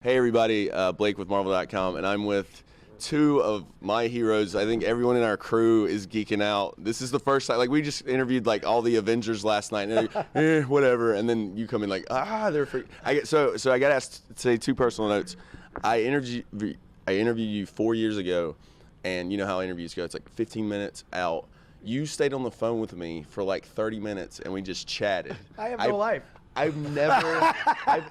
Hey everybody, Blake with Marvel.com, and I'm with two of my heroes. I think everyone in our crew is geeking out. This is the first time, like we just interviewed like all the Avengers last night, and whatever, and then you come in like, they're free. So I got asked to say two personal notes. I interviewed you 4 years ago, and you know how interviews go. It's like 15 minutes out. You stayed on the phone with me for like 30 minutes, and we just chatted. I have no life. I've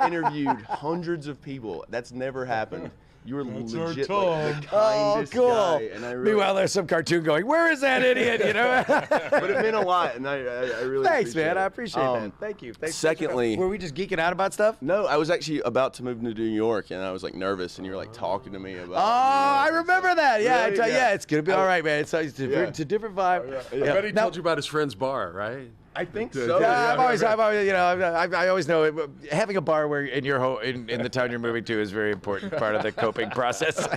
interviewed hundreds of people. That's never happened. You were legit like, the kindest guy. And I really, meanwhile, there's some cartoon going, where is that idiot, you know? But it meant a lot, and I really Thanks, man. appreciate it. I appreciate that. Thank you. Thanks. Secondly, were we just geeking out about stuff? No, I was actually about to move to New York, and I was like nervous, and you were like talking to me about. I remember that. Yeah, Really? Yeah, it's gonna be all right, man. It's a different vibe. I bet he told you about his friend's bar, right? I think so. Yeah, I've always, you know, I always know having a bar where in your in the town you're moving to is a very important part of the coping process.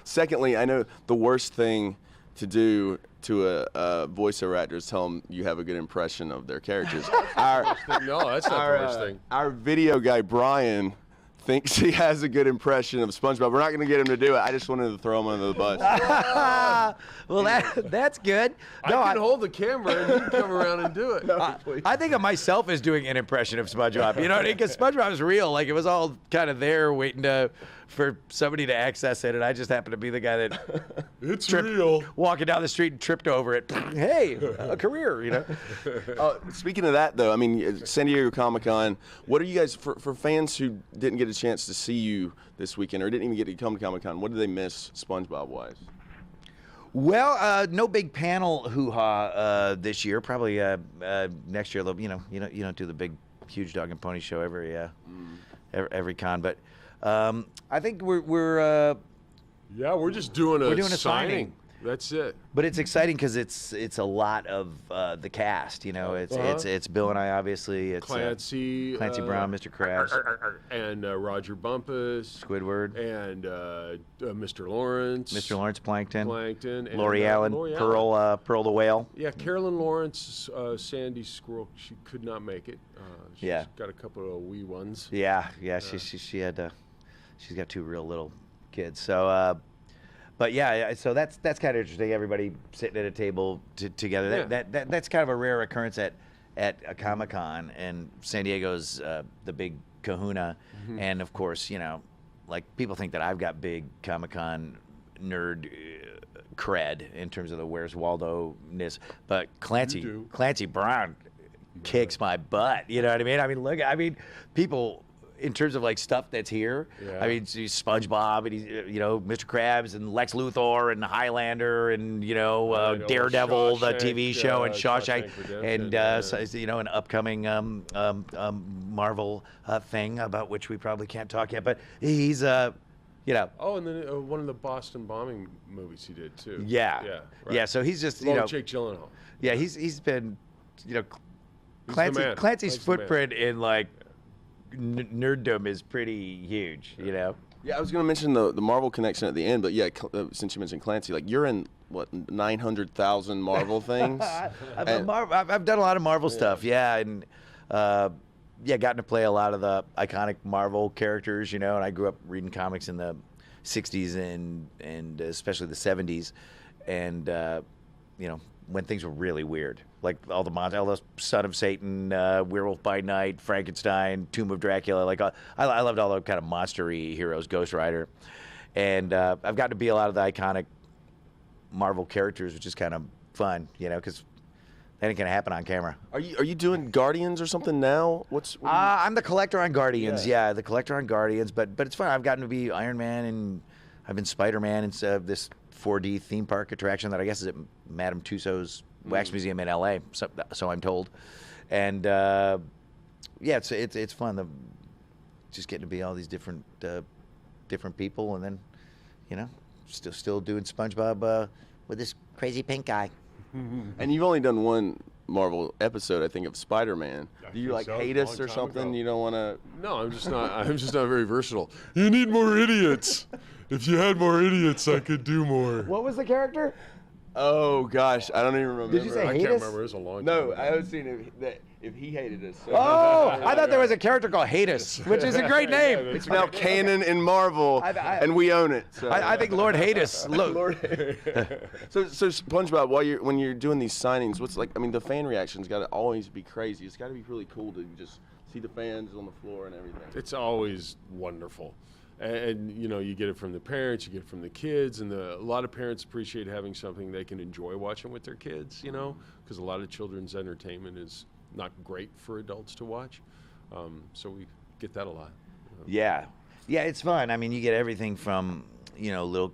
Secondly, I know the worst thing to do to a voiceover actor is tell them you have a good impression of their characters. No, that's not the worst thing. Our video guy Brian thinks he has a good impression of SpongeBob. We're not going to get him to do it. I just wanted to throw him under the bus. Well, that's good. No, I can hold the camera and you can come around and do it. No, I think of myself as doing an impression of SpongeBob. You know what I mean? Because SpongeBob is real. Like, it was all kind of there waiting for somebody to access it, and I just happened to be the guy that it's real. Walking down the street and tripped over it. Hey, a career, you know? Speaking of that, though, I mean, San Diego Comic-Con, what are you guys, for fans who didn't get a chance to see you this weekend or didn't even get to come to Comic-Con, what did they miss SpongeBob-wise? Well, no big panel hoo-ha this year. Probably next year, you don't do the big, huge dog and pony show every con, but I think we're just doing a signing. That's it. But it's exciting because it's a lot of the cast. You know, it's Bill and I, obviously. It's Clancy Brown, Mr. Krabs, and Roger Bumpus, Squidward, and Mr. Lawrence, Plankton, and Lori Allen, Pearl the Whale. Yeah, Carolyn Lawrence, Sandy Squirrel. She could not make it. She's got a couple of wee ones. Yeah. She had. She's got two real little kids. So. But yeah, so that's kind of interesting. Everybody sitting at a table together. Yeah. That's kind of a rare occurrence at a Comic-Con, and San Diego's the big kahuna. Mm-hmm. And of course, you know, like people think that I've got big Comic-Con nerd cred in terms of the Where's Waldo-ness, but Clancy Brown kicks my butt. You know what I mean? I mean, people. In terms of like stuff that's here, I mean, SpongeBob and he's, Mr. Krabs and Lex Luthor and Highlander and Daredevil, the TV show, and Shawshank, and an upcoming Marvel thing about which we probably can't talk yet. But he's Oh, and then one of the Boston bombing movies he did too. Yeah. So he's just Jake Gyllenhaal. Yeah, he's been Clancy's footprint in like. Nerddom is pretty huge, you know. Yeah, I was going to mention the Marvel connection at the end, but yeah, since you mentioned Clancy, like you're in what 900,000 Marvel things. I've done a lot of Marvel stuff, and gotten to play a lot of the iconic Marvel characters, you know. And I grew up reading comics in the '60s and especially the '70s, and when things were really weird. Like all the Son of Satan, Werewolf by Night, Frankenstein, Tomb of Dracula. Like I loved all the kind of monster-y heroes, Ghost Rider, and I've gotten to be a lot of the iconic Marvel characters, which is kind of fun, you know, because that ain't gonna happen on camera. Are you doing Guardians or something now? I'm the collector on Guardians. Yeah, the collector on Guardians. But it's fun. I've gotten to be Iron Man and I've been Spider-Man instead of this 4D theme park attraction that I guess is at Madame Tussauds Wax Museum in LA, so I'm told, and it's fun. Just getting to be all these different people, and then, still doing SpongeBob with this crazy pink guy. And you've only done one Marvel episode, I think, of Spider-Man. Do you hate us or something? You don't want to? No, I'm just not. I'm just not very versatile. You need more idiots. If you had more idiots, I could do more. What was the character? Oh gosh, I don't even remember. Did you say I hate can't us? remember. It was a long time No, ago. I was seeing it. if he hated us. So. Oh, I thought there was a character called Hadus, which is a great name. It's now canon in Marvel, and we own it. So. I think Lord Hadus. Lord. so SpongeBob, when you're doing these signings, what's like? I mean, the fan reaction's got to always be crazy. It's got to be really cool to just see the fans on the floor and everything. It's always wonderful. And you know, you get it from the parents, you get it from the kids, and a lot of parents appreciate having something they can enjoy watching with their kids, you know, because a lot of children's entertainment is not great for adults to watch. So we get that a lot. Yeah, it's fun. I mean, you get everything from, you know, little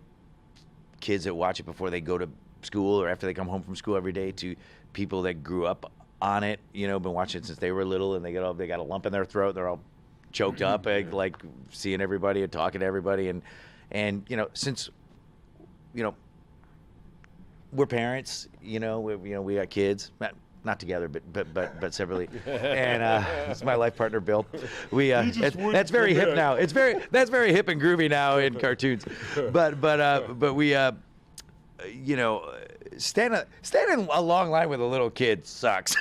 kids that watch it before they go to school or after they come home from school every day, to people that grew up on it, you know, been watching it since they were little, and they got a lump in their throat, they're all choked up, like seeing everybody and talking to everybody, and you know, since, you know, we're parents, you know, we got kids, not together, but separately, and it's my life partner Bill. We that's very hip now. That's very hip and groovy now in cartoons, but we you know, stand in a long line with a little kid sucks.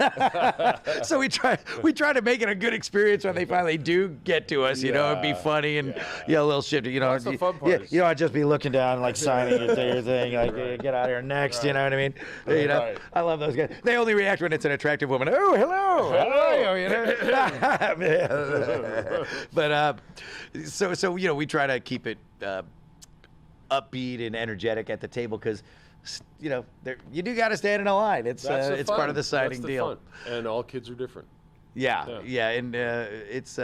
So we try to make it a good experience when they finally do get to us. You know, it'd be funny and a little shit. You know, that's the fun part. You know, I'd just be looking down and like signing your thing, like get out of here next. Right. You know what I mean? You know, right. I love those guys. They only react when it's an attractive woman. Oh, hello. You know? But so you know, we try to keep it upbeat and energetic at the table, because, you know, you do got to stand in a line. It's part of the signing deal. Fun. And all kids are different. Yeah, and it's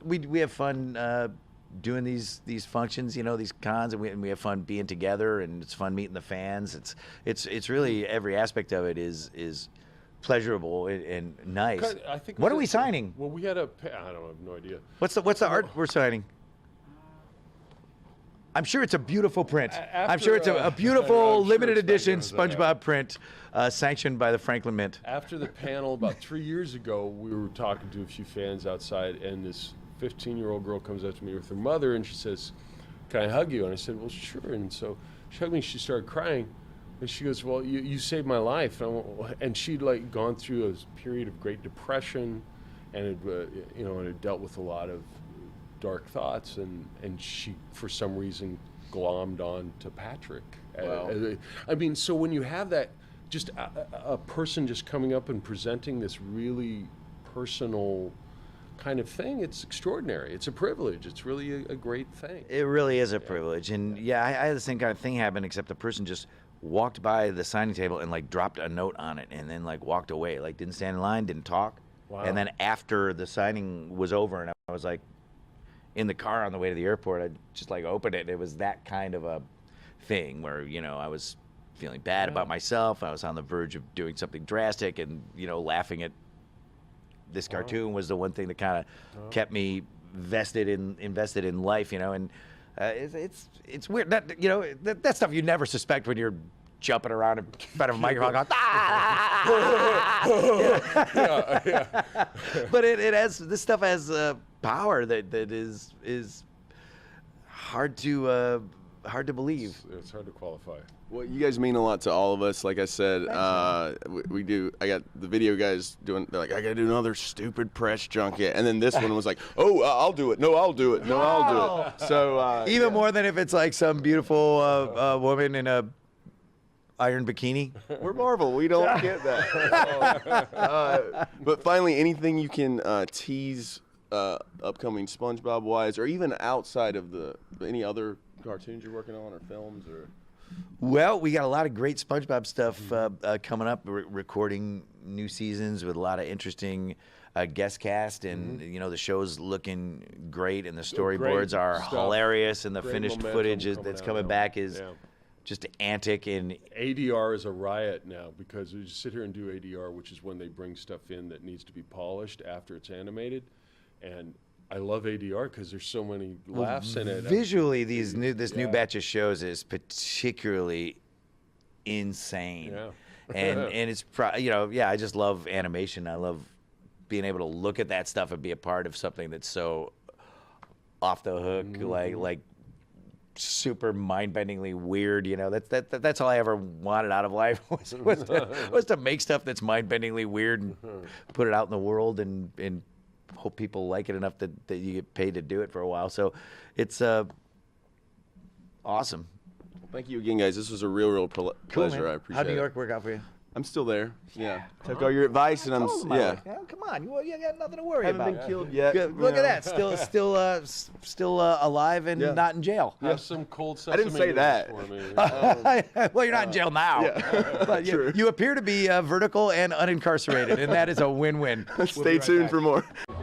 we have fun doing these functions, you know, these cons, and we have fun being together, and it's fun meeting the fans. It's really every aspect of it is pleasurable and nice. I think. What are we signing? Well, we had I have no idea. What's the art we're signing? I'm sure it's a beautiful print. I'm sure it's a beautiful limited edition SpongeBob print, sanctioned by the Franklin Mint. After the panel about 3 years ago, we were talking to a few fans outside, and this 15-year-old girl comes up to me with her mother, and she says, "Can I hug you?" And I said, "Well, sure." And so she hugged me. She started crying, and she goes, "Well, you saved my life." And she'd like gone through a period of Great Depression, and had dealt with a lot of dark thoughts, and she for some reason glommed on to Patrick. Wow. I mean, so when you have that, just a person just coming up and presenting this really personal kind of thing, it's extraordinary. It's a privilege. It's really a great thing. It really is a privilege. And I had the same kind of thing happen, except the person just walked by the signing table and like dropped a note on it, and then like walked away, like didn't stand in line, didn't talk. Wow. And then after the signing was over, and I was like in the car on the way to the airport, I just like opened it, and it was that kind of a thing where, you know, I was feeling bad about myself. I was on the verge of doing something drastic, and, you know, laughing at this cartoon was the one thing that kind of kept me invested in life, you know. And it's weird that, you know, that stuff you never suspect when you're jumping around in front of a microphone going, But this stuff has power that is hard to believe. It's hard to qualify. Well, you guys mean a lot to all of us. Like I said, we do. I got the video guys doing. They're like, I gotta do another stupid press junket, and then this one was like, oh, I'll do it. No, I'll do it. No, I'll do it. So even more than if it's like some beautiful woman in a iron bikini. We're Marvel. We don't get that. But finally, anything you can tease upcoming SpongeBob wise, or even outside of any other cartoons you're working on or films or. Well, we got a lot of great SpongeBob stuff coming up. We're recording new seasons with a lot of interesting guest cast, and you know, the show's looking great, and the storyboards are hilarious, and the finished footage that's coming back is just antic. And ADR is a riot now, because we just sit here and do ADR, which is when they bring stuff in that needs to be polished after it's animated, and I love ADR because there's so many laughs in it. Visually, this new batch of shows is particularly insane. Yeah. And it's I just love animation. I love being able to look at that stuff and be a part of something that's so off the hook, like super mind-bendingly weird. You know, that's all I ever wanted out of life was to make stuff that's mind-bendingly weird and put it out in the world and hope people like it enough that you get paid to do it for a while. So it's awesome. Thank you again, guys. This was a real pleasure. Man. I appreciate How'd New it. York work out for you? I'm still there. Yeah. Took all your advice, and I'm yeah. Come on, you got nothing to worry Haven't about. been killed yet. Good. Look at that, still alive and not in jail. Have some cold I didn't sesame say that. for me. Well, you're not in jail now. Yeah. But you appear to be vertical and unincarcerated, and that is a win-win. Stay tuned for more.